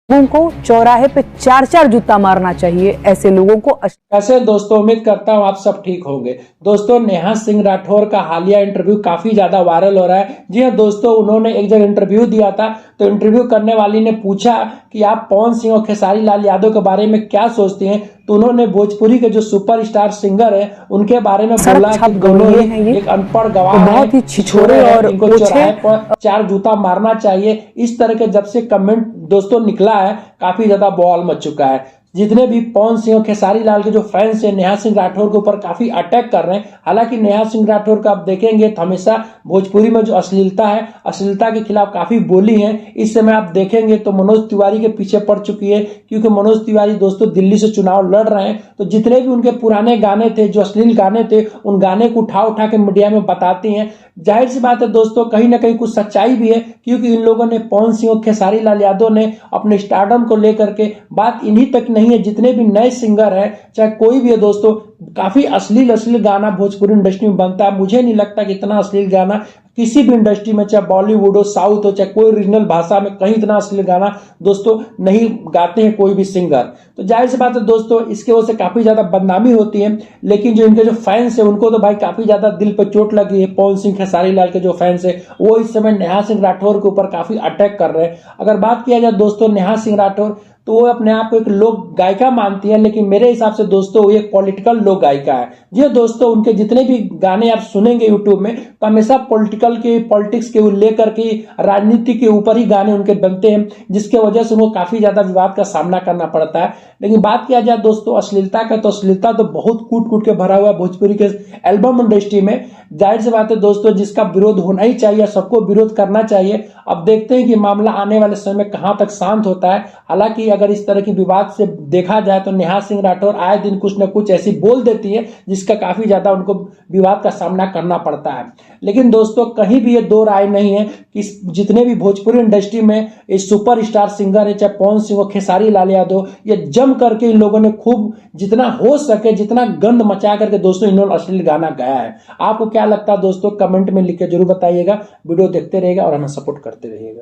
लोगों को चौराहे पे चार चार जूता मारना चाहिए। ऐसे लोगों को कैसे दोस्तों, उम्मीद करता हूँ आप सब ठीक होंगे। दोस्तों, नेहा सिंह राठौर का हालिया इंटरव्यू काफी ज्यादा वायरल हो रहा है। जी हाँ दोस्तों, उन्होंने एक जगह इंटरव्यू दिया था, तो इंटरव्यू करने वाली ने पूछा कि आप पवन सिंह और खेसारी लाल यादव के बारे में क्या सोचते हैं। तो उन्होंने भोजपुरी के जो सुपरस्टार सिंगर है उनके बारे में बोला कि दोनों ही एक अनपढ़ गवाह बहुत ही छिछोरे और इनको चौराहे पर चार जूता मारना चाहिए। इस तरह के जब से कमेंट दोस्तों निकला है, काफी ज्यादा बवाल मच चुका है। जितने भी पवन सिंह और खेसारी लाल के जो फैंस हैं, नेहा सिंह राठौर के ऊपर काफी अटैक कर रहे हैं। हालांकि नेहा सिंह राठौर का आप देखेंगे तो हमेशा भोजपुरी में जो अश्लीलता है, अश्लीलता के खिलाफ काफी बोली है। इस समय आप देखेंगे तो मनोज तिवारी के पीछे पड़ चुकी है, क्योंकि मनोज तिवारी दोस्तों दिल्ली से चुनाव लड़ रहे हैं। तो जितने भी उनके पुराने गाने थे, जो अश्लील गाने थे, उन गाने को उठा उठा के मीडिया में बताती हैं। जाहिर सी बात है दोस्तों, कहीं ना कहीं कुछ सच्चाई भी है, क्योंकि इन लोगों ने, पवन सिंह और खेसारी लाल यादव ने अपने स्टारडम को लेकर के, बात इन्हीं तक नहीं है, जितने भी नए सिंगर हैं, चाहे कोई भी है दोस्तों, काफी अश्लील गाना भोजपुरी इंडस्ट्री में बनता है। मुझे नहीं लगता कि इतना अश्लील गाना किसी भी इंडस्ट्री में, चाहे बॉलीवुड हो, साउथ हो, चाहे कोई रीजनल भाषा में, कहीं इतना अश्लील गाना दोस्तों नहीं गाते हैं कोई भी सिंगर। तो जाहिर सी बात है दोस्तों, इसकी वजह से काफी ज्यादा बदनामी होती है। लेकिन जो इनके जो फैंस है, उनको तो भाई काफी ज्यादा दिल पर चोट लगी है। पवन सिंह खेसारी लाल के जो फैंस है, वो इस समय नेहा सिंह राठौर के ऊपर काफी अटैक कर रहे हैं। अगर बात किया जाए दोस्तों नेहा सिंह राठौर, तो वो अपने आप को एक लोक गायिका मानती है, लेकिन मेरे हिसाब से दोस्तों वो एक पॉलिटिकल लोक गायिका है। जी दोस्तों, उनके जितने भी गाने आप सुनेंगे यूट्यूब में, तो हमेशा पॉलिटिक्स के लेकर के, राजनीति के ऊपर ही गाने उनके बनते हैं, जिसके वजह से उनको काफी ज्यादा विवाद का सामना करना पड़ता है। लेकिन बात किया जाए दोस्तों अश्लीलता का, तो अश्लीलता तो बहुत कूट कूट के भरा हुआ है भोजपुरी के एल्बम इंडस्ट्री में। जाहिर सी बात है दोस्तों, जिसका विरोध होना ही चाहिए, सबको विरोध करना चाहिए। अब देखते हैं कि मामला आने वाले समय में कहां तक शांत होता है। हालांकि अगर इस तरह की विवाद से देखा जाए तो नेहा सिंह राठौर आए दिन कुछ न कुछ ऐसी बोल देती है, जिसका काफी ज्यादा उनको विवाद का सामना करना पड़ता है। लेकिन दोस्तों, कहीं भी ये दो राय नहीं है कि जितने भी भोजपुरी इंडस्ट्री में इस सुपरस्टार सिंगर है, चाहे पवन सिंह और खेसारी लाल यादव, ये जम करके इन लोगों ने खूब जितना हो सके, जितना गंद मचा करके दोस्तों इन्होंने अश्लील गाना गाया है। आपको क्या लगता है दोस्तों, कमेंट में लिख के जरूर बताइएगा। वीडियो देखते रहिएगा और हमें सपोर्ट करते रहिएगा।